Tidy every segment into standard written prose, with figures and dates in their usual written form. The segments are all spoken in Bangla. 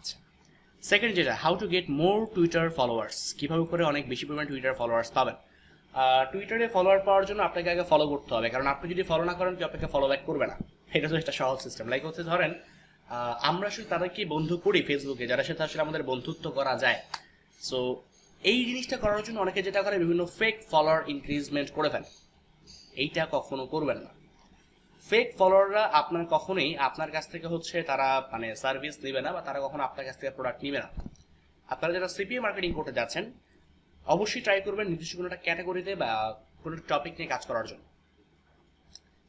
আচ্ছা, সেকেন্ড যেটা, how to get more Twitter followers, কীভাবে করে অনেক বেশি পরিমাণে টুইটার ফলোয়ার্স পাবেন। টুইটারে ফলোয়ার পাওয়ার জন্য আপনাকে আগে ফলো করতে হবে, কারণ আপনি যদি ফলো না করেন কেউ আপনাকে ফলো ব্যাক করবে না। এটা তো একটা সহজ সিস্টেম। লাইক হচ্ছে ধরেন আমরা আসলে তাদেরকে বন্ধু করি ফেসবুকে, যারা সাথে আসলে আমাদের বন্ধুত্ব করা যায়। সো এই জিনিসটা করার জন্য অনেকে যেটা করে বিভিন্ন ফেক ফলোয়ার ইনক্রিজমেন্ট করে ফেলে। এইটা কখনো করবেন না। ফেক ফলোয়াররা আপনার কখনোই আপনার কাছ থেকে হচ্ছে তারা মানে সার্ভিস নেবে না, বা তারা কখনো আপনার কাছ থেকে প্রোডাক্ট নেবে না। আপনারা যারা সিপিএ মার্কেটিং করতে যাচ্ছেন অবশ্যই ট্রাই করবেন নির্দিষ্ট কোনো একটা ক্যাটাগরিতে বা কোনো টপিক নিয়ে কাজ করার জন্য।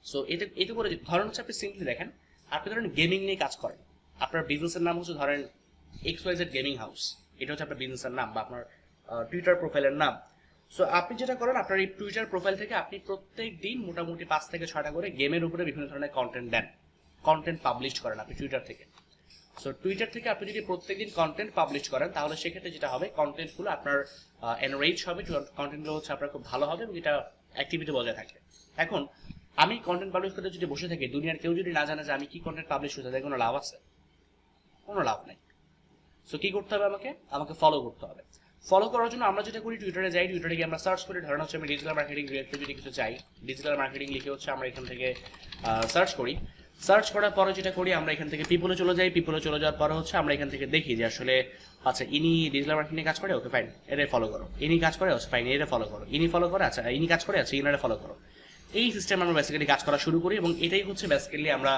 সো এতে করে ধরেন হচ্ছে আপনি সিম্পলি দেখেন, আপনি ধরেন গেমিং নিয়ে কাজ করেন, আপনার বিজনেসের নাম হচ্ছে ধরেন XYZ গেমিং হাউস, এটা হচ্ছে আপনার বিজনেসের নাম বা আপনার টুইটার প্রোফাইলের নাম। সো আপনি যেটা করেন, আপনার এই টুইটার প্রোফাইল থেকে আপনি প্রত্যেক দিন মোটামুটি 5 থেকে 6টা করে গেমের উপরে বিভিন্ন ধরনের কন্টেন্ট দেন, কন্টেন্ট পাবলিশ করেন আপনি টুইটার থেকে। সো টুইটার থেকে আপনি যদি প্রত্যেকদিন কন্টেন্ট পাবলিশ করেন তাহলে সেক্ষেত্রে যেটা হবে, কন্টেন্টগুলো আপনার এনরিচ হবে, কন্টেন্টগুলো হচ্ছে আপনার খুব ভালো হবে এবং এটা অ্যাক্টিভিটি বজায় থাকবে। এখন আমি কন্টেন্ট পাবলিশ করতে যদি বসে থাকি, দুনিয়ার কেউ যদি না জানে যে আমি কি কন্টেন্ট পাবলিশ করতে, তাদের কোনো লাভ আছে? কোনো লাভ নেই। সো কি করতে হবে, আমাকে ফলো করতে হবে। ফলো করার জন্য আমরা যেটা করি, টুইটারে যাই, টুইটারে গিয়ে আমরা সার্চ করি, ধরেন হচ্ছে আমি ডিজিটাল মার্কেটিং রিলেটেড যদি কিছু চাই, ডিজিটাল মার্কেটিং লিখে হচ্ছে আমরা এখান থেকে সার্চ করি। সার্চ করার পরে যেটা করি, আমরা এখান থেকে পিপলে চলে যাই, পিপলে চলে যাওয়ার পরে হচ্ছে আমরা এখান থেকে দেখি যে আসলে আচ্ছা ইনি ডিজিটাল মার্কেটিং কাজ করে, ওকে ফাইন, এরে ফলো করো। ইনি কাজ করে, আচ্ছা ফাইন, এরে ফলো করো। ইনি ফলো করে, আচ্ছা ইনি কাজ করে, আচ্ছা ইনারে ফলো করো। এই সিস্টেমে আমরা বেসিক্যালি কাজ করা শুরু করি এবং এটাই হচ্ছে বেসিক্যালি আমরা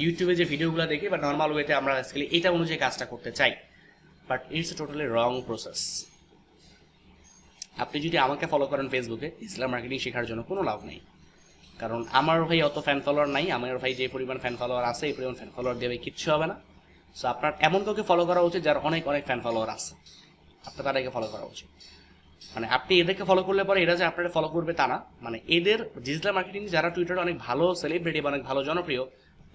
ইউটিউবে যে ভিডিওগুলো দেখি বা নর্মাল ওয়েতে আমরা বেসিক্যালি এটা অনুযায়ী কাজটা করতে চাই। But it's a totally wrong process. আপনি যদি আমাকে ফলো করেন ফেসবুকে, ডিজিটাল মার্কেটিং শেখার জন্য কোনো লাভ নেই, কারণ আমার ভাই অত ফ্যান ফলোয়ার নাই। আমার ভাই যে পরিমাণ ফ্যান ফলোয়ার আছে, এই পরিমাণ ফ্যান ফলোয়ার দেবে কিচ্ছু হবে না। সো আপনার এমন কাউকে ফলো করা উচিত যার অনেক অনেক ফ্যান ফলোয়ার আছে, আপনার তাদেরকে ফলো করা উচিত। মানে আপনি এদেরকে ফলো করলে পরে এরা যে আপনারা ফলো করবে তা না, মানে এদের ডিজিটাল মার্কেটিং যারা টুইটারে অনেক ভালো সেলিব্রিটি বা অনেক ভালো জনপ্রিয়,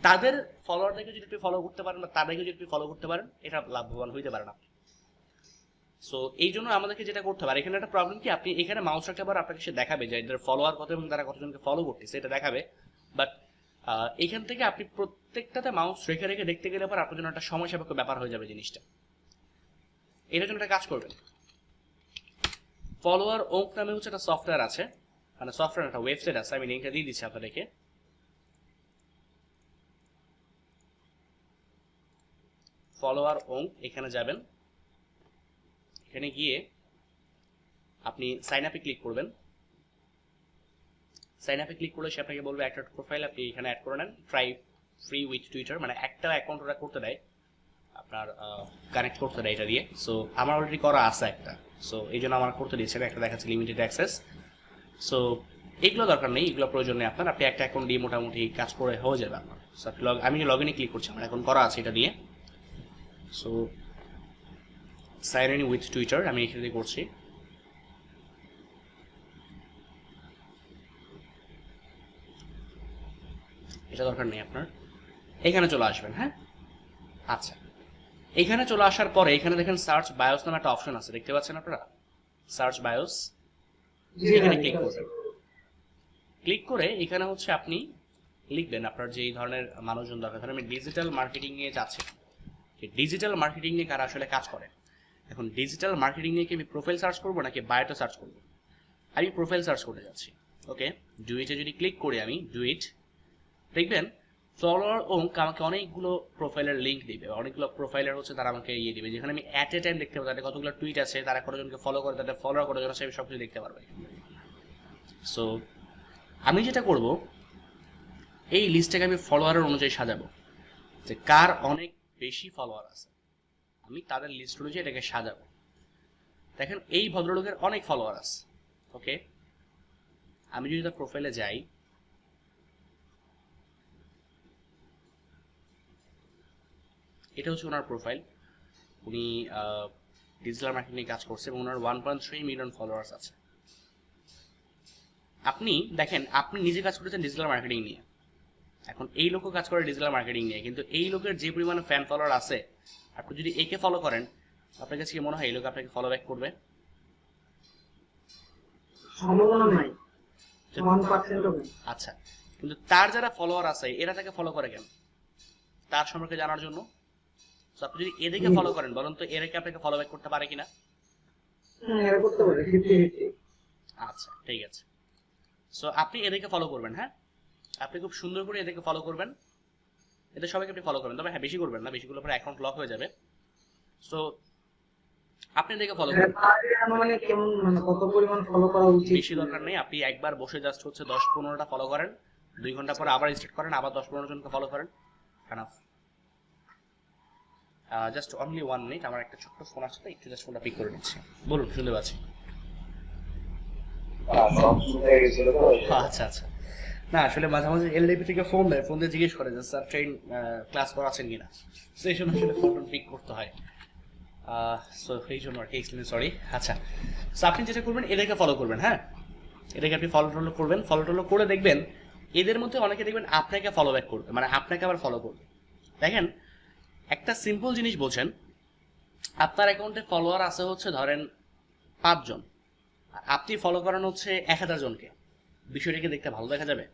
তাদের ফলোয়ারদেরকে যদি আপনি ফলো করতে পারেন বা তাদেরকে যদি আপনি ফলো করতে পারেন, এটা লাভবান হইতে পারেন আপনি। সো এই জন্য আমাদেরকে যেটা করতে হবে, এখানে একটা প্রবলেম কি, আপনি এখানে মাউস রাখতে পারেন, আপনাকে সে দেখাবে যে এদের ফলোয়ার কত এবং তারা কতজনকে ফলো করতেছে, এটা দেখাবে। বাট এখান থেকে আপনি প্রত্যেকটাতে মাউস রেখে রেখে দেখতে গেলে পর আপনার জন্য একটা সময় সাপেক্ষ ব্যাপার হয়ে যাবে জিনিসটা। এটার জন্য একটা কাজ করবেন, ফলোয়ার ওঙ্ক নামে হচ্ছে একটা সফটওয়্যার আছে, মানে সফটওয়্যার একটা ওয়েবসাইট আছে, আমি লিঙ্কটা দিয়ে দিচ্ছি আপনাদেরকে। ফলোয়ার ওঙ্ক, এখানে যাবেন, এখানে গিয়ে আপনি সাইন আপে ক্লিক করবেন। সাইন আপে ক্লিক করলে সে আপনাকে বলবে একটা প্রোফাইল আপনি এখানে অ্যাড করে নেন, ট্রাই ফ্রি উইথ টুইটার, মানে একটা অ্যাকাউন্ট ওরা করতে দেয়, আপনার কানেক্ট করতে দেয় এটা দিয়ে। সো আমার অলরেডি করা আছে একটা, সো এই জন্য আমার করতে দিচ্ছে, একটা দেখাচ্ছে লিমিটেড অ্যাক্সেস। সো এগুলো দরকার নেই, এগুলো প্রয়োজন নেই আপনার, আপনি একটা অ্যাকাউন্ট দিয়ে মোটামুটি কাজ করে হয়ে যাবে আপনার। সো আমি লগ ইনে ক্লিক করছি, আমার এখন করা আছে এটা দিয়ে। So sign in with Twitter আমি এখানে দিয়ে করছি। এটা দরকার নেই আপনার, এখানে চলে আসবেন। হ্যাঁ, আচ্ছা, এখানে চলে আসার পরে এখানে দেখেন সার্চ বায়োস নামে একটা অপশন আছে, দেখতে পাচ্ছেন আপনারা, সার্চ বায়োস, এখানে ক্লিক করবেন। ক্লিক করে এখানে হচ্ছে আপনি লিখবেন আপনার যে এই ধরনের মানুষজন দরকার। ধরেন আমি ডিজিটাল মার্কেটিং নিয়ে যাচ্ছি, ডিজিটাল মার্কেটিং নিয়ে কারা আসলে কাজ করে। এখন ডিজিটাল মার্কেটিং নিয়ে কি আমি প্রোফাইল সার্চ করবো নাকি বায়োটা সার্চ করবো? আমি প্রোফাইল সার্চ করতে যাচ্ছি। ওকে, ডুইটে যদি ক্লিক করি আমি, ডুইট, দেখবেন ফলোয়ার ওঙ্ক আমাকে অনেকগুলো প্রোফাইলের লিঙ্ক দিবে, অনেকগুলো প্রোফাইলের হচ্ছে তারা আমাকে ইয়ে দিবে, যেখানে আমি অ্যাট এ টাইম দেখতে পাবো তাদের কতগুলো টুইট আছে, তারা কতজনকে ফলো করে, তাদের ফলোয়ার কতজন আছে, আমি সব কিছু দেখতে পারবো। সো আমি যেটা করব, এই লিস্টটাকে আমি ফলোয়ারের অনুযায়ী সাজাবো, যে কার অনেক বেশি ফলোয়ার আছে, আমি তাদের লিস্ট অনুযায়ী এটাকে সাজাবো। দেখেন এই ভদ্রলোকের অনেক ফলোয়ার আছে। ওকে, আমি যদি তার প্রোফাইলে যাই, এটা হচ্ছে ওনার প্রোফাইল, উনি ডিজিটাল মার্কেটিং কাজ করছে এবং ওনার 1.3 মিলিয়ন ফলোয়ার্স আছে। আপনি দেখেন, আপনি নিজে কাজ করেছেন ডিজিটাল মার্কেটিং নিয়ে, এখন এই লোকও কাজ করে ডিজিটাল মার্কেটিং নিয়ে, কিন্তু এই লোকের যে পরিমাণে ফ্যান ফলোয়ার আছে, আপনি যদি একে ফলো করেন, আপনার কাছে কি মনে হয় এই লোক আপনাকে ফলো ব্যাক করবে? সম্ভাবনা নাই, 1%ও নাই। আচ্ছা, কিন্তু তার যারা ফলোয়ার আছে এরা তাকে ফলো করে কেন? তার সম্পর্কে জানার জন্য। সো আপনি যদি এদেরকে ফলো করেন বলুন তো এরা কি আপনাকে ফলো ব্যাক করতে পারে কিনা? এরা করতে পারে 50-50। আচ্ছা ঠিক আছে। সো আপনি এদেরকে ফলো করবেন, হ্যাঁ আপনি খুব সুন্দর করে এদেরকে ফলো করবেন, এদের সবাইকে আপনি ফলো করবেন, তবে হ্যাঁ বেশি করবেন না, বেশি করলে পরে অ্যাকাউন্ট লক হয়ে যাবে। সো আপনি এদেরকে ফলো করবেন, মানে কেমন, মানে কত পরিমাণ ফলো করা উচিত? বেশি দরকার নেই, আপনি একবার বসে জাস্ট হচ্ছে 10-15টা ফলো করেন, 2 ঘন্টা পরে আবার স্টার্ট করেন, আবার 10-15 জনকে ফলো করেন, এনাফ। জাস্ট অনলি 1 মিনিট, আমার একটা ছোট্ট ফোন আসছে, একটু জাস্ট ফোনটা পিক করে নিচ্ছি। বলুন, শুনতে পাচ্ছি। আচ্ছা আচ্ছা, না আসলে মাঝে মাঝে এলডিপি থেকে ফোন দেয়, ফোন দিয়ে জিজ্ঞেস করে যে স্যার ট্রেন ক্লাস করাচ্ছেন কিনা, সেই জন্য আসলে ফোন পিক করতে হয়। সো এই জন্য আর কি, এক্সট্রিমলি সরি। আচ্ছা, সো আপনি যেটা করবেন এদেরকে ফলো করবেন, হ্যাঁ এদেরকে আপনি ফলো টলো করবেন, ফলো টলো করে দেখবেন এদের মধ্যে অনেকে দেখবেন আপনাকে ফলো ব্যাক করবে, মানে আপনাকে আবার ফলো করবে। দেখেন একটা সিম্পল জিনিস বোঝেন, আপনার অ্যাকাউন্টে ফলোয়ার আছে হচ্ছে ধরেন 5 জন, আর আপনি ফলো করান হচ্ছে 1000 জনকে, বিষয়টাকে দেখতে ভালো দেখা যাবে?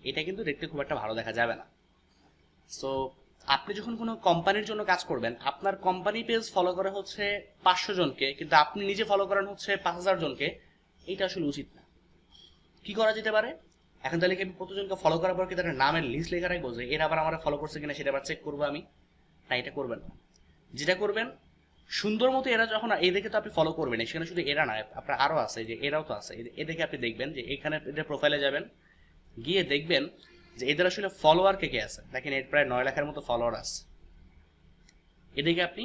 এটা কিন্তু দেখতে খুব একটা ভালো দেখা যাবে না। সো আপনি যখন কোনো কোম্পানির জন্য কাজ করবেন, আপনার কোম্পানি পেজ ফলো করে হচ্ছে 500 জনকে, কিন্তু আপনি নিজে ফলো করেন হচ্ছে 5000 জনকে, এটা আসলে উচিত না। কি করা যেতে পারে? এখন তাহলে কি আমি প্রতিজনকে ফলো করার পর কি তাদের নামের লিস্ট লেখা রাখবো যে এরা আবার আমার ফলো করছে কিনা সেটা আবার চেক করবো আমি? না, এটা করবেন না। যেটা করবেন, সুন্দর মতো এরা যখন এদেরকে তো আপনি ফলো করবেন, সেখানে শুধু এরা না, আপনার আরও আছে, যে এরাও তো আছে, এদেরকে আপনি দেখবেন যে এখানে এদের প্রোফাইলে যাবেন, গিয়ে দেখবেন যে এদের আসলে ফলোয়ার কে কে আছে। দেখেন এর প্রায় 9 লাখের মতো ফলোয়ার আছে, এদেরকে আপনি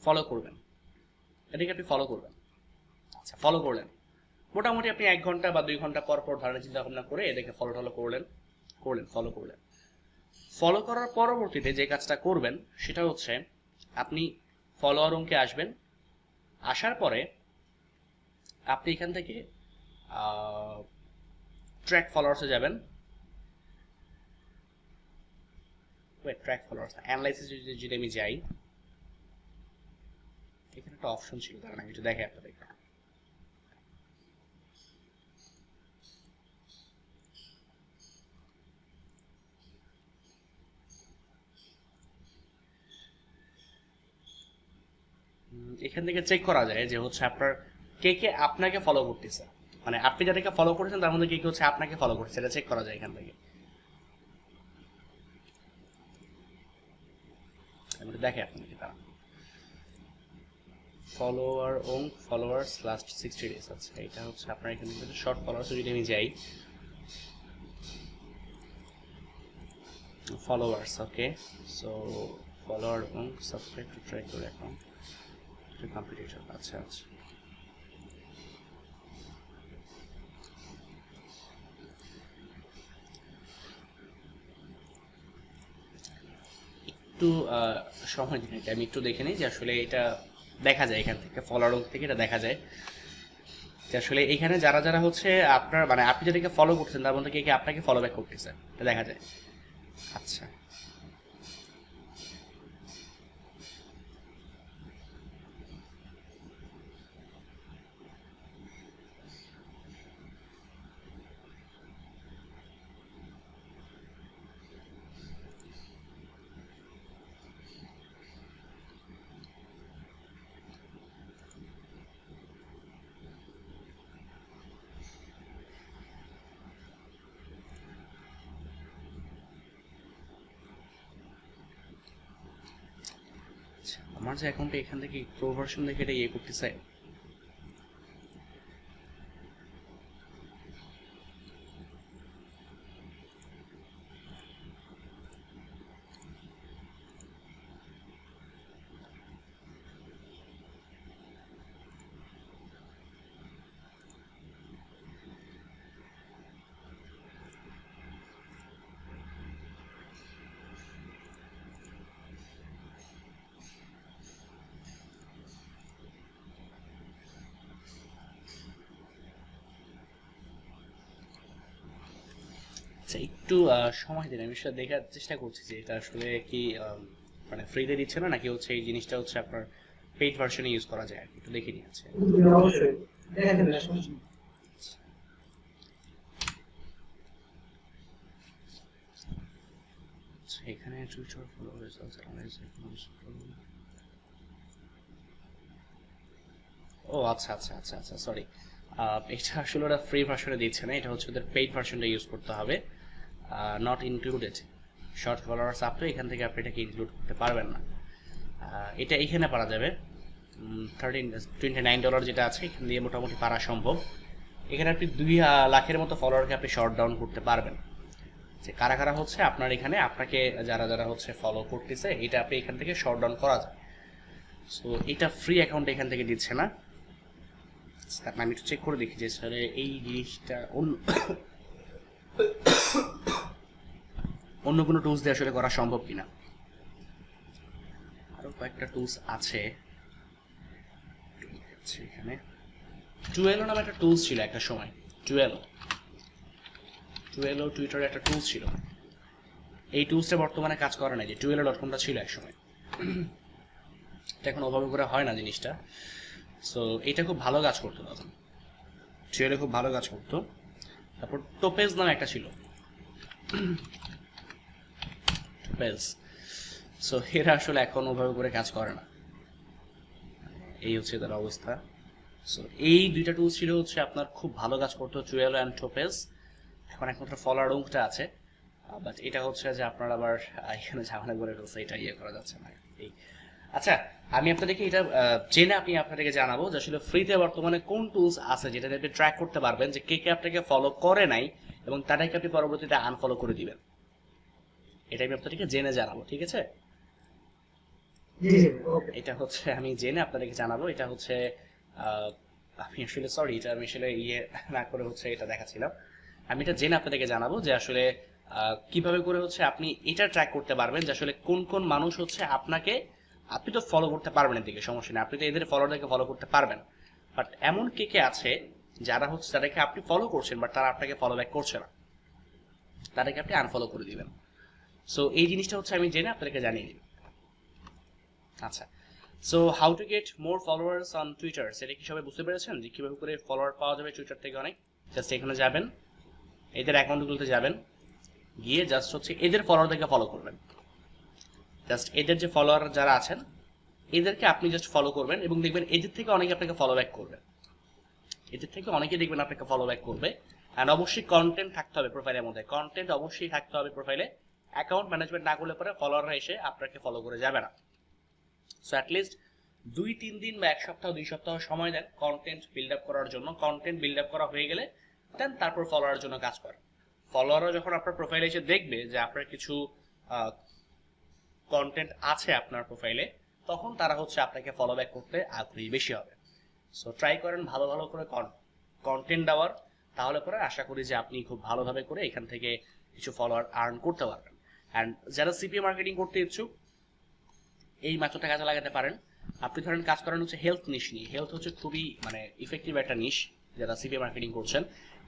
ফলো করবেন, এদেরকে আপনি ফলো করবেন। আচ্ছা, ফলো করলেন, মোটামুটি আপনি 1 ঘন্টা বা 2 ঘন্টা পর পর ধারণা চিন্তা ভাবনা করে এদেরকে ফলো টলো করলেন, ফলো করলেন। ফলো করার পরবর্তীতে যে কাজটা করবেন সেটা হচ্ছে আপনি ফলোয়ার রুমকে আসবেন, আসার পরে আপনি এখান থেকে ট্র্যাক ফলোয়ার্সে যাবেন, ট্র্যাক ফলোয়ার্স অ্যানালাইসিস যদি আমি যাই, এখানে একটা অপশন ছিল, তার আমি একটু দেখে আপনাদের। এখান থেকে চেক করা যায় যে হচ্ছে আপনার কে কে আপনাকে ফলো করতেছে, মানে আপনি যাদেরকে ফলো করেছেন তার মধ্যে কে কে হচ্ছে আপনাকে ফলো করছে, এটা চেক করা যায় এখান থেকে। দেখে আপনাকে তারা ফলোয়ার্স লাস্ট 60 ডেজ আছে, এটা হচ্ছে আপনার এখান থেকে শর্ট ফলোয়ার্স। যদি আমি যাই ফলোয়ার্স, ওকে, সো ফলোয়ার এবং subscribe to track your account two competitor. আচ্ছা আচ্ছা, একটু সময় দিন, এটা আমি একটু দেখে নিই যে আসলে এটা দেখা যায় এখান থেকে, ফলোয়ার থেকে এটা দেখা যায় যে আসলে এখানে যারা যারা হচ্ছে আপনার, মানে আপনি যাদেরকে ফলো করছেন তার মধ্যে কে কে আপনাকে ফলো ব্যাক করতেছে, এটা দেখা যায়। আচ্ছা, আমার যে অ্যাকাউন্টে এখান থেকে প্রো ভার্সন দেখে এটা ইয়ে করতেছে, একটু সময় দিন, আমি সেটা দেখার চেষ্টা করছি যে এটা আসলে কি মানে ফ্রিতে দিচ্ছে না নাকি হচ্ছে এই জিনিসটা হচ্ছে আপনার পেইড ভার্সনে ইউজ করা যায়, একটু দেখে নিয়ে আছে। অবশ্যই দেখা দেবেন, সমস্যা নেই। এখানে টুইটার ফলোয়ার্স আছে, ও আচ্ছা আচ্ছা আচ্ছা আচ্ছা সরি, এটা আসলে ওরা ফ্রি ভার্সনে দিচ্ছে না, এটা হচ্ছে ওদের পেইড ভার্সনটা ইউজ করতে হবে, not included short followers up to, এখান থেকে আপনি এটাকে ইনক্লুড করতে পারবেন না। এটা এইখানে পারা যাবে $29 যেটা আছে, এখান দিয়ে মোটামুটি পারা সম্ভব। এখানে আপনি 2 লাখের মতো ফলোয়ারকে আপনি শর্ট ডাউন করতে পারবেন। যে কারা কারা হচ্ছে আপনার এখানে, আপনাকে যারা যারা হচ্ছে ফলো করতেছে, এটা আপনি এখান থেকে শর্ট ডাউন করা যায়। সো এটা ফ্রি অ্যাকাউন্ট এখান থেকে দিচ্ছে না, তারপর আমি একটু চেক করে দেখি যে স্যার এই জিনিসটা অন্য কোনো টুলস দিয়ে আসলে করা সম্ভব কিনা। আরও কয়েকটা টুলস আছে এখানে। টুয়েলো নামে একটা টুলস ছিল একটা সময়, টুয়েলো টুইটারের একটা টুলস ছিল। এই টুলসটা বর্তমানে কাজ করে না, যে টুয়েলো.comটা ছিল এক সময়, এটা এখন ওভাবে করে হয় না জিনিসটা। সো এটা খুব ভালো কাজ করতো তখন, টুয়েলো খুব ভালো কাজ করতো। তারপর টোপেজ নামে একটা ছিল, টোপেজ। সো এরা আসলে এখন ওভাবে করে কাজ করে না, এই হচ্ছে তার অবস্থা। সো এই দুইটা টুলস ছিল হচ্ছে আপনার খুব ভালো কাজ করতো, টুয়েলো অ্যান্ড টোপেজ। এখন একমাত্র ফলোয়ারটা আছে, বাট এটা হচ্ছে যে আপনার আবার এখানে ঝামেলা করে ফেলছে, এটা ইয়ে করা যাচ্ছে না এই। আচ্ছা, আমি আপনাদেরকে এটা জেনে আপনাদেরকে জানাবো যে আসলে ফ্রিতে বর্তমানে কোন টুলস আছে যেটাতে আপনি ট্র্যাক করতে পারবেন যে কে কে আপনাকে ফলো করে নাই এবং তাদেরকে আপনি পরবর্তীতে আনফলো করে দিবেন। এটা আমি আপনাদেরকে জেনে জানাবো, ঠিক আছে? এটা হচ্ছে আমি জেনে আপনাদেরকে জানাবো। এটা হচ্ছে আমি আসলে সরি, এটা আমি আসলে ইয়ে না করে হচ্ছে এটা দেখাচ্ছিলাম। আমি এটা জেনে আপনাদেরকে জানাবো যে আসলে কিভাবে করে হচ্ছে আপনি এটা ট্র্যাক করতে পারবেন যে আসলে কোন কোন মানুষ হচ্ছে আপনাকে, আপনি তো ফলো করতে পারবেন এদিকে সমস্যা নেই, আপনি তো এদের ফলোয়ারদেরকে ফলো করতে পারবেন, বাট এমন কে কে আছে যারা হচ্ছে তাদেরকে আপনি ফলো করছেন বাট তারা আপনাকে ফলো ব্যাক করছে না, তাদেরকে আপনি আনফলো করে দিবেন। সো এই জিনিসটা হচ্ছে আমি জেনে আপনাদেরকে জানিয়ে দিই। আচ্ছা, so how to get more followers on Twitter, সেটা কি সবাই বুঝতে পেরেছেন যে কীভাবে করে ফলোয়ার পাওয়া যাবে টুইটার থেকে অনেক? জাস্ট এখানে যাবেন, এদের অ্যাকাউন্টগুলোতে যাবেন, গিয়ে জাস্ট হচ্ছে এদের ফলোয়ারদেরকে ফলো করবেন। জাস্ট এদের যে ফলোয়ার যারা আছেন এদেরকে আপনি জাস্ট ফলো করবেন এবং দেখবেন এদের থেকে অনেকে আপনাকে ফলো ব্যাক করবে, এদের থেকে অনেকে দেখবেন আপনাকে ফলো ব্যাক করবে। অ্যান্ড অবশ্যই কন্টেন্ট থাকতে হবে প্রোফাইলের মধ্যে, কন্টেন্ট অবশ্যই থাকতে হবে প্রোফাইলে। অ্যাকাউন্ট ম্যানেজমেন্ট না করলে পরে ফলোয়াররা এসে আপনাকে ফলো করে যাবে না। সো অ্যাটলিস্ট 2-3 দিন বা 1 সপ্তাহ 2 সপ্তাহ সময় দেন কন্টেন্ট বিল্ড আপ করার জন্য। কন্টেন্ট বিল্ড আপ করা হয়ে গেলে দেন তারপর ফলোয়ারের জন্য কাজ করেন। ফলোয়াররা যখন আপনার প্রোফাইলে এসে দেখবে যে আপনার কিছু কন্টেন্ট আছে আপনার প্রোফাইলে, তখন তারা হচ্ছে আপনাকে ফলো ব্যাক করতে আগ্রহী বেশি হবে। সো ট্রাই করেন ভালো ভালো করে কন্টেন্ট দেওয়ার, তাহলে পরে আশা করি যে আপনি খুব ভালোভাবে করে এখান থেকে কিছু ফলোয়ার আর্ন করতে পারবেন। অ্যান্ড যারা সিপিএ মার্কেটিং করতে ইচ্ছুক এই মেথডটা কাজে লাগাতে পারেন। আপনি ধরেন কাজ করেন হচ্ছে হেলথ নিশ নিয়ে, হেলথ হচ্ছে খুবই মানে ইফেক্টিভ একটা নিশ যারা সিপিএ মার্কেটিং করছেন,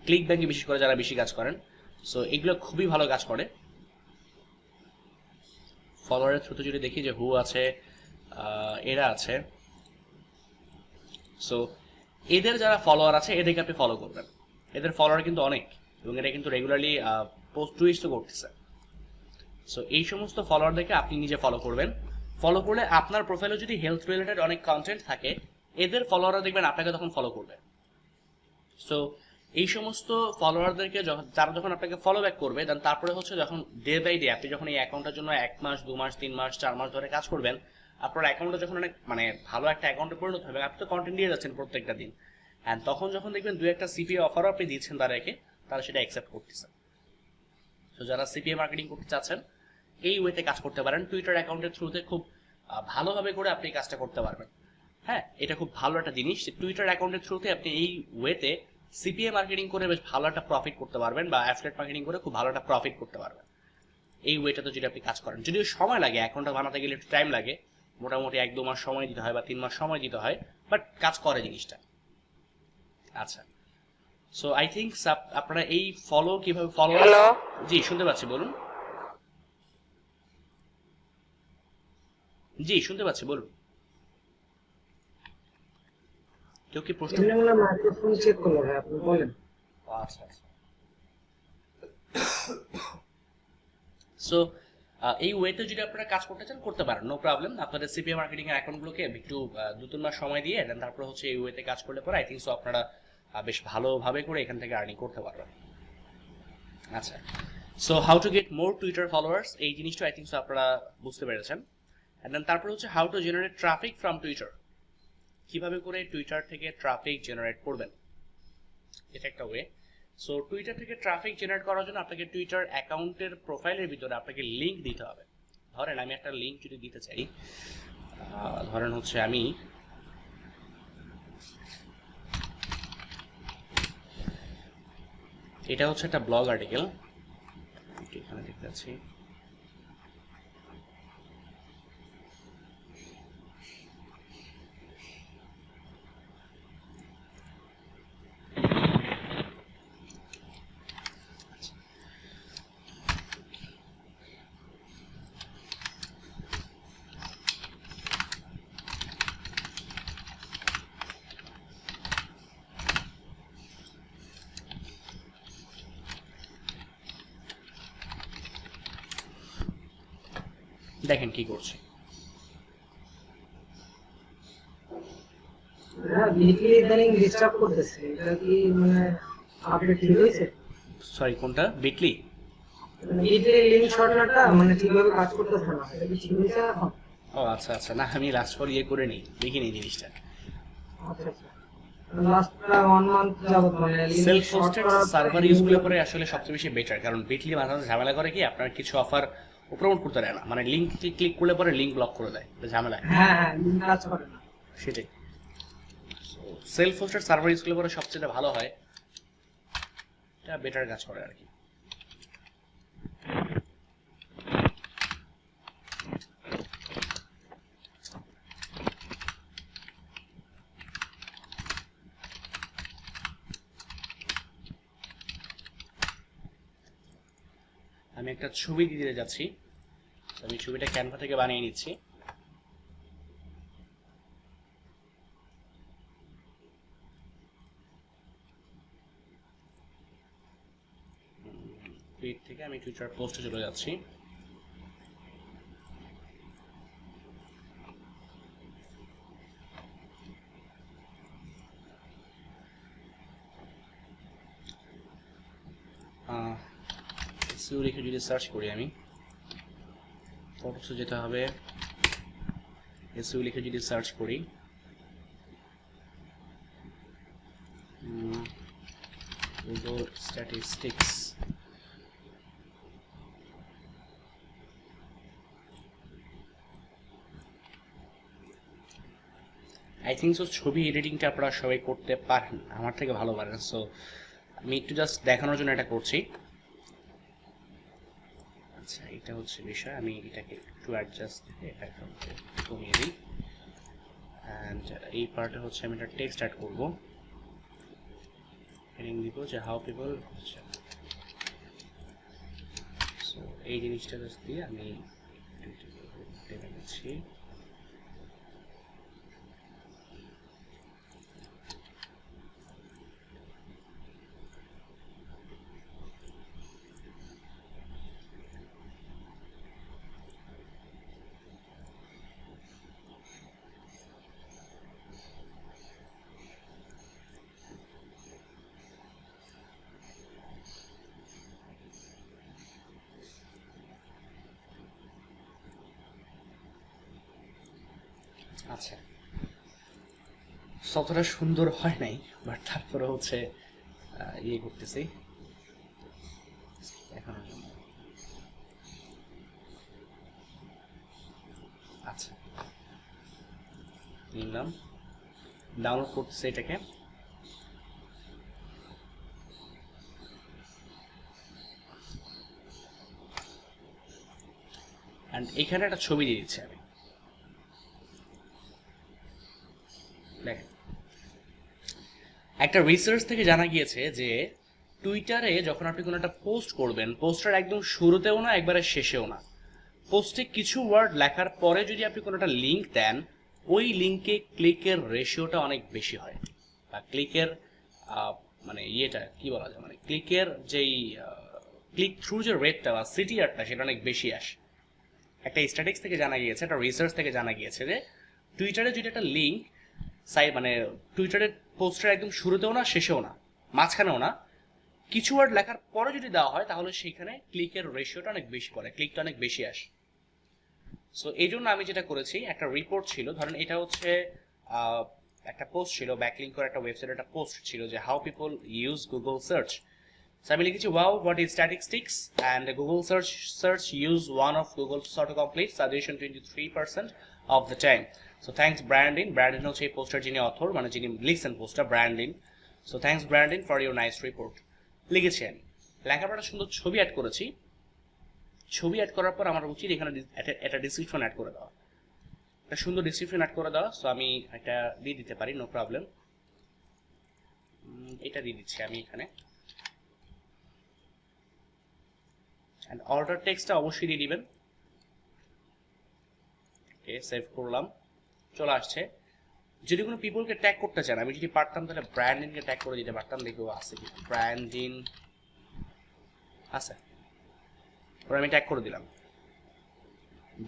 ক্লিক ব্যাংকে বিশেষ করে যারা বেশি কাজ করেন। সো এগুলো খুবই ভালো কাজ করে। ফলোয়ারের থ্রুতে যদি দেখি যে হু আছে, এরা আছে, সো এদের যারা ফলোয়ার আছে এদেরকে আপনি ফলো করবেন। এদের ফলোয়ার কিন্তু অনেক এবং এটা কিন্তু রেগুলারলি পোস্ট টুইস্টও করতেছে। সো এই সমস্ত ফলোয়ারদেরকে আপনি নিজে ফলো করবেন। ফলো করলে আপনার প্রোফাইলে যদি হেলথ রিলেটেড অনেক কন্টেন্ট থাকে, এদের ফলোয়াররা দেখবেন আপনাকে তখন ফলো করবে। সো এই সমস্ত ফলোয়ারদেরকে যারা যখন আপনাকে ফলো ব্যাক করবে, দেন তারপরে হচ্ছে যখন ডে বাই ডে আপনি যখন এই অ্যাকাউন্টের জন্য 1 মাস 2 মাস 3 মাস 4 মাস ধরে কাজ করবেন, আপনার অ্যাকাউন্টটা যখন অনেক মানে ভালো একটা অ্যাকাউন্টে পরিণত হবে, আপনি তো কন্টেন্ট দিয়ে যাচ্ছেন প্রত্যেকটা দিন, অ্যান্ড তখন যখন দেখবেন 2-1টা সিপিএ অফারও আপনি দিচ্ছেন তাদেরকে, তারা সেটা অ্যাকসেপ্ট করতেছে। তো যারা সিপিএ মার্কেটিং করতে চাচ্ছেন এই ওয়েতে কাজ করতে পারেন। টুইটার অ্যাকাউন্টের থ্রুতে খুব ভালোভাবে করে আপনি কাজটা করতে পারবেন। হ্যাঁ, এটা খুব ভালো একটা জিনিস যে টুইটার অ্যাকাউন্টের থ্রুতে আপনি এই ওয়েতে সিপিএ মার্কেটিং করে বেশ ভালো একটা প্রফিট করতে পারবেন, বা অ্যাফিলিয়েট মার্কেটিং করে খুব ভালো একটা প্রফিট করতে পারবেন এই ওয়েটাতে যদি আপনি কাজ করেন। যদিও সময় লাগে, অ্যাকাউন্টটা বানাতে গেলে একটু টাইম লাগে, মোটামুটি 1-2 মাস সময় দিতে হয় বা 3 মাস সময় দিতে হয়, বাট কাজ করে জিনিসটা। আচ্ছা, সো আই থিঙ্ক আপনারা এই ফলো কিভাবে ফলো, জি শুনতে পাচ্ছি, বলুন। জি শুনতে পাচ্ছি, বলুন। কেউ কি প্রশ্ন? মাইক্রোফোন চেক করলো ভাই, আপনি বলেন। আচ্ছা আচ্ছা। সো এই ওয়েতে যদি আপনারা কাজ করতে চান করতে পারেন, নো প্রবলেম। আপনাদের সিপিএ মার্কেটিং এর অ্যাকাউন্টগুলোকে একটু 2-3 মাস সময় দিয়ে দেন, তারপর হচ্ছে এই ওয়েতে কাজ করলে পরে আই থিঙ্ক সো আপনারা বেশ ভালোভাবে করে এখান থেকে আর্নিং করতে পারবেন। আচ্ছা, so how to get more Twitter followers, এই জিনিসটা আই থিঙ্ক সো আপনারা বুঝতে পেরেছেন। অ্যান্ড দেন তারপর হচ্ছে how to generate traffic from Twitter, কিভাবে করে টুইটার থেকে ট্রাফিক জেনারেট করবেন, এটা একটা ওয়ে। সো টুইটার থেকে ট্রাফিক জেনারেট করার জন্য আপনাকে টুইটার অ্যাকাউন্টের প্রোফাইলের ভিতরে আপনাকে লিঙ্ক দিতে হবে। ধরেন আমি একটা লিঙ্ক যদি দিতে চাই, ধরেন হচ্ছে আমি এটা হচ্ছে একটা ব্লগ আর্টিকেল, এখানে দেখতে পাচ্ছি। দেখেন কি করছি। হ্যাঁ, উইকলি ইদানিং ডিস্টার্ব করতেছে, এটা কি মানে আপডেট ঠিক হয়েছে? সরি, কোনটা? বিটলি? মানে উইকলি লিংক শর্টনারটা মানে ঠিকভাবে কাজ করতেছে না, এটা কি ঠিক হয়েছে এখন? ও আচ্ছা আচ্ছা, না আমি লাস্ট কল ইয়ে করে নিই, দেখিনি জিনিসটা। আচ্ছা আচ্ছা, লাস্ট 1 মান্থ যাবত মানে সেলফ হোস্টেড সার্ভার ইউজ করলে পরে আসলে সবচেয়ে বেশি বেটার, কারণ বিটলি মাঝে মাঝে ঝামেলা করে কি আপনার কিছু অফার প্রমোট করতে দেয় না, মানে লিঙ্ক ক্লিক করলে পরে লিঙ্ক ব্লক করে দেয়, এটা ঝামেলা। হ্যাঁ হ্যাঁ, লিংক কাজ করে না। সেটাই, সেলফ হোস্টেড সার্ভার ইউজ করলে পরে সবচেয়ে ভালো হয়, এটা বেটার কাজ করে আর কি। আমি একটা ছবি দিতে যাচ্ছি, আমি ছবিটা ক্যানভা থেকে বানিয়ে নিচ্ছি। টুইট থেকে আমি টুইটার পোস্টে চলে যাচ্ছি। এসইও লিখে যদি সার্চ করি আমি, ফটোসে যেতে হবে, এসইও লিখে যদি সার্চ করি, Google statistics, I think so ছবি এডিটিংটা আপনারা সবাই করতে পারেন, আমার থেকে ভালো পারেন। সো আমি একটু জাস্ট দেখানোর জন্য এটা করছি। আচ্ছা, এটা হচ্ছে বিষয়, আমি এটাকে একটু অ্যাডজাস্ট দিয়ে এটাকে কমিয়ে দিই। অ্যান্ড এই পার্টে হচ্ছে আমি একটা টেক্সট অ্যাড করবো, হেডিং দিব যে হাউ পিপল, সো এই জিনিসটা জাস্ট দিয়ে আমি টেনে নিচ্ছি। আচ্ছা, ততটা সুন্দর হয় নাই, বাট তারপরে হচ্ছে ইয়ে করতেছি এখন। আচ্ছা, নিলাম, ডাউনলোড করতেছি এটাকে। অ্যান্ড এখানে একটা ছবি দিয়ে দিচ্ছি আমি, দেখেন। একটা রিসার্চ থেকে জানা গিয়েছে যে টুইটারে যখন আপনি কোনো একটা পোস্ট করবেন, পোস্টার একদম শুরুতেও না একবারে শেষেও না, পোস্টে কিছু ওয়ার্ড লেখার পরে যদি আপনি কোনো একটা লিঙ্ক দেন, ওই লিঙ্কে ক্লিকের রেশিওটা অনেক বেশি হয়, বা ক্লিকের মানে ইয়েটা কি বলা যায়, মানে ক্লিকের যেই ক্লিক থ্রু যে রেটটা বা সিটিআরটা সেটা অনেক বেশি আসে। একটা স্ট্যাটিক্স থেকে জানা গিয়েছে, একটা রিসার্চ থেকে জানা গিয়েছে যে টুইটারে যদি একটা লিঙ্ক মানে টুইটারের পোস্টের একদম শুরুতেও না, শেষেও না, মাঝখানেও না, কিছু ওয়ার্ড লেখার পরে যদি দেওয়া হয় তাহলে সেখানে ক্লিকের রেশিওটা অনেক বেশি করে, ক্লিকটা অনেক বেশি আসে। সো এই জন্য আমি যেটা করেছি, একটা রিপোর্ট ছিল, ধরেন এটা হচ্ছে একটা পোস্ট ছিল, ব্যাকলিঙ্ক করে একটা ওয়েবসাইটে একটা পোস্ট ছিল যে how people use Google search. So আমি লিখেছি wow what is statistics and Google search use one of Google autocomplete suggestion 23% of the time. So thanks Brandin. Brandin হচ্ছে এই পোস্টার যিনি অথর, মানে যিনি লিখছেন পোস্টটা, Brandin. So thanks Brandin for your nice report লিখেছি আমি। লেখার পর একটা সুন্দর ছবি অ্যাড করেছি। ছবি অ্যাড করার পর আমার উচিত এখানে একটা ডিসক্রিপশন অ্যাড করে দেওয়া, একটা সুন্দর ডিসক্রিপশন অ্যাড করে দেওয়া। সো আমি এটা দিয়ে দিতে পারি, নো প্রবলেম। এটা দিয়ে দিচ্ছি আমি এখানে। অ্যান্ড অর্ডার টেক্সটটা অবশ্যই দিয়ে দিবেন। ওকে, সেভ করলাম, চলে আসছে। যদি কোনো পিপলকে ট্যাগ করতে চান, আমি যদি পারতাম তাহলে ব্র্যান্ডিনকে ট্যাগ করে দিতে পারতাম। দেখবো আছে কি, ব্র্যান্ডিন আছে, ওরা আমি ট্যাগ করে দিলাম,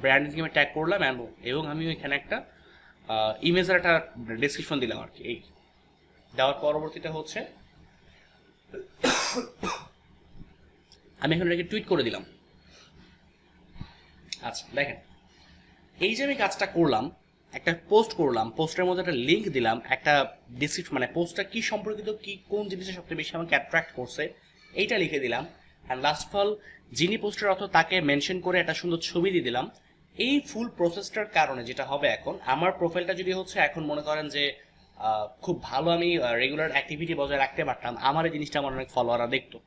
ব্র্যান্ডিনকে আমি ট্যাগ করলাম, এবং আমি ওইখানে একটা ইমেজের একটা ডেসক্রিপশন দিলাম আর কি। এই দেওয়ার পরবর্তীতে হচ্ছে আমি এখন এটাকে টুইট করে দিলাম। আচ্ছা দেখেন, এই যে আমি কাজটা করলাম, একটা পোস্ট করলাম, পোস্টের মধ্যে একটা লিঙ্ক দিলাম, একটা ডিসক্রিপশন, মানে পোস্টটা কি সম্পর্কিত, কি কোন জিনিসটা সবচেয়ে বেশি আমাকে অ্যাট্রাক্ট করছে এইটা লিখে দিলাম। অ্যান্ড লাস্ট অফ অল যিনি পোস্টের অর্থ তাকে মেনশন করে একটা সুন্দর ছবি দিয়ে দিলাম। এই ফুল প্রসেসটার কারণে যেটা হবে, এখন আমার প্রোফাইলটা যদি হচ্ছে, এখন মনে করেন যে খুব ভালো আমি রেগুলার অ্যাক্টিভিটি বজায় রাখতে পারতাম, আমার এই জিনিসটা আমার অনেক ফলোয়াররা দেখতো।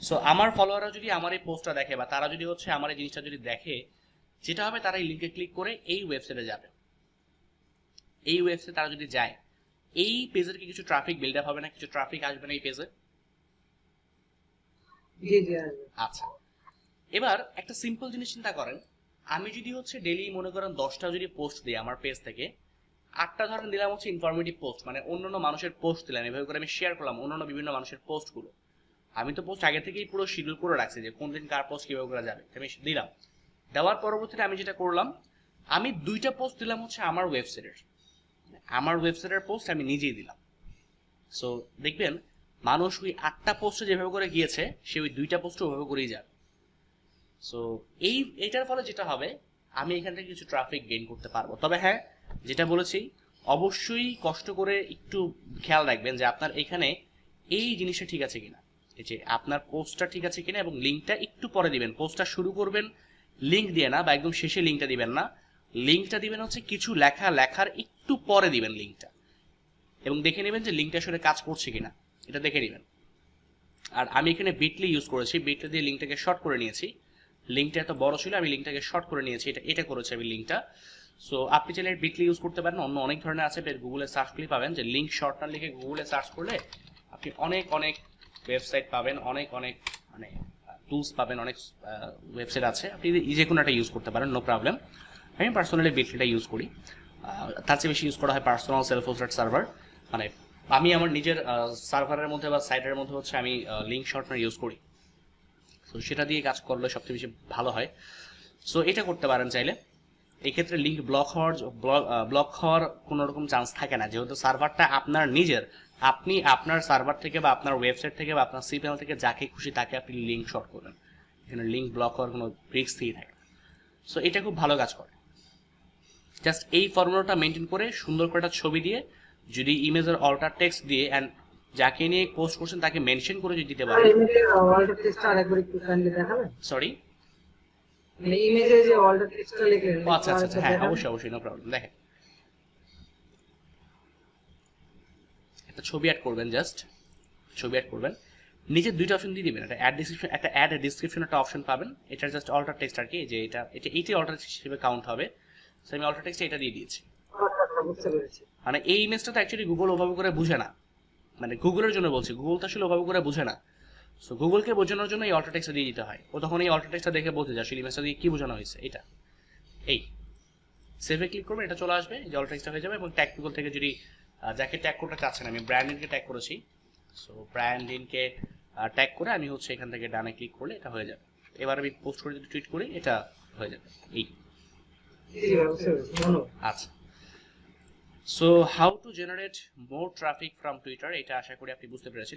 সো আমার ফলোয়াররা যদি আমার এই পোস্টটা দেখে, বা তারা যদি হচ্ছে আমার এই জিনিসটা যদি দেখে, যেটা হবে তারা এই লিঙ্কে ক্লিক করে এই ওয়েবসাইটে যাবে। এই ওয়েবসাইটে তারা যদি যায়, এই পেজের কি কিছু ট্রাফিক বিল্ড আপ হবে না, কিছু ট্রাফিক আসবে না এই পেজে? আচ্ছা, এবার একটা সিম্পল জিনিস চিন্তা করেন, আমি যদি হচ্ছে ডেইলি মনে করেন 10টা যদি পোস্ট দিই আমার পেজ থেকে, 8টা ধরেন দিলাম হচ্ছে ইনফরমেটিভ পোস্ট, মানে অন্যান্য মানুষের পোস্ট দিলাম, এভাবে করে আমি শেয়ার করলাম অন্যান্য বিভিন্ন মানুষের পোস্টগুলো। আমি তো পোস্ট আগে থেকেই পুরো শিডিউল করে রাখছি যে কোন দিন কার পোস্ট কিভাবে করা যাবে, আমি দিলাম। দেওয়ার পরবর্তীতে আমি যেটা করলাম, আমি 2টা পোস্ট দিলাম হচ্ছে আমার ওয়েবসাইটের পোস্ট আমি নিজেই দিলাম। সো দেখবেন মানুষ ওই 8টা পোস্টে যেভাবে করে গিয়েছে, সে ওই 2টা পোস্টে ওভাবে করেই যাবে। সো এইটার ফলে যেটা হবে, আমি এখান থেকে কিছু ট্রাফিক গেইন করতে পারবো। তবে হ্যাঁ, যেটা বলেছি, অবশ্যই কষ্ট করে একটু খেয়াল রাখবেন যে আপনার এখানে এই জিনিসটা ঠিক আছে কিনা, এই যে আপনার পোস্টটা ঠিক আছে কিনা, এবং লিঙ্কটা একটু পরে দিবেন। পোস্টটা শুরু করবেন লিঙ্ক দিয়ে না, বা একদম শেষে লিঙ্কটা দিবেন না, লিঙ্কটা দিবেন হচ্ছে কিছু লেখার একটু পরে দিবেন লিঙ্কটা, এবং দেখে নেবেন যে লিঙ্কটা আসলে কাজ করছে কিনা, এটা দেখে নেবেন। আর আমি এখানে বিটলি ইউজ করেছি, বিটলি দিয়ে লিঙ্কটাকে শর্ট করে নিয়েছি। লিঙ্কটা এত বড় ছিল, আমি লিঙ্কটাকে শর্ট করে নিয়েছি, এটা করেছি আমি লিঙ্কটা। সো আপনি চাইলে বিটলি ইউজ করতে পারেন, অন্য অনেক ধরনের আছে, গুগলে সার্চ করলে পাবেন যে লিঙ্ক শর্ট না লিখে গুগলে সার্চ করলে আপনি অনেক ওয়েবসাইট পাবেন, অনেক মানে টুলস পাবেন, অনেক ওয়েবসাইট আছে, আপনি যে কোনো একটা ইউজ করতে পারেন, নো প্রবলেম। আমি পার্সোনালি বিটলিটা ইউজ করি, তার চেয়ে বেশি ইউজ করা হয় পার্সোনাল সেলফ হোস্টেড সার্ভার। মানে আমি আমার নিজের সার্ভারের মধ্যে বা সাইটের মধ্যে হচ্ছে আমি লিঙ্ক শর্টনার ইউজ করি। সো সেটা দিয়ে কাজ করলে সবচেয়ে বেশি ভালো হয়। সো এটা করতে পারেন চাইলে। এই ক্ষেত্রে লিঙ্ক ব্লক হওয়ার কোনো রকম চান্স থাকে না, যেহেতু সার্ভারটা আপনার নিজের। আপনি আপনার সার্ভার থেকে বা আপনার ওয়েবসাইট থেকে বা আপনার সিপিএল থেকে যাকে খুশি তাকে আপনি লিঙ্ক শর্ট করবেন, এখানে লিঙ্ক ব্লক হওয়ার কোনো রিস্ক দিয়ে থাকে। সো এটা খুব ভালো কাজ করে। জাস্ট এই ফর্মুলাটা মেনটেন করে সুন্দর করে একটা ছবি দিয়ে, যদি ইমেজের অল্টার টেক্সট দিয়ে, অ্যান্ড যাকে নিয়ে পোস্ট করছেন তাকে মেনশন করে যদি দিতে পারেন। সরি, ইমেজে যে অল্টার টেক্সটটা লিখলেন, আচ্ছা, হ্যাঁ অবশ্যই, নো প্রবলেম। দেখেন, একটা ছবি অ্যাড করবেন, জাস্ট ছবি অ্যাড করবেন, নিচে 2টা অপশন দিয়ে দিবেন, একটা অ্যাড ডিসক্রিপশন একটা অপশন পাবেন, এটা জাস্ট অল্টার টেক্সট আর কি, যে এইটাই অল্টার হিসেবে কাউন্ট হবে। সো আমি অল্টার টেক্সট এটা দিয়ে দিয়েছি। মানে এই ইমেজটা তো অ্যাকচুয়ালি গুগল ওভাবে করে বুঝে না, মানে গুগলের জন্য বলছি, গুগল তো আসলে ওভাবে করে বুঝে না। সো গুগলকে বোঝানোর জন্য এই অল্টার টেক্সটটা দিয়ে দিতে হয়, ও তখন এই অল্টার টেক্সটটা দেখে বোঝে যে আসলে ইমেজটা দিয়ে কি বোঝানো হয়েছে। এটা এই সেভে ক্লিক করবেন, এটা চলে আসবে, যে অল্টার টেক্সটটা হয়ে যাবে। এবং ট্যাগ গুগল থেকে যদি যাকে ট্যাগ করতে চাচ্ছেন, আমি ব্র্যান্ডিনকে ট্যাগ করেছি, সো ব্র্যান্ডিনকে ট্যাগ করে আমি হচ্ছে এখান থেকে ডানে ক্লিক করলে এটা হয়ে যাবে। এবার আমি পোস্ট করে যদি টুইট করি, এটা হয়ে যাবে এই। জি ভাই, বুঝতে পেরেছি, ধন্যবাদ। আচ্ছা, so how to generate more traffic from Twitter, এটা আশা করি আপনি বুঝতে পেরেছেন।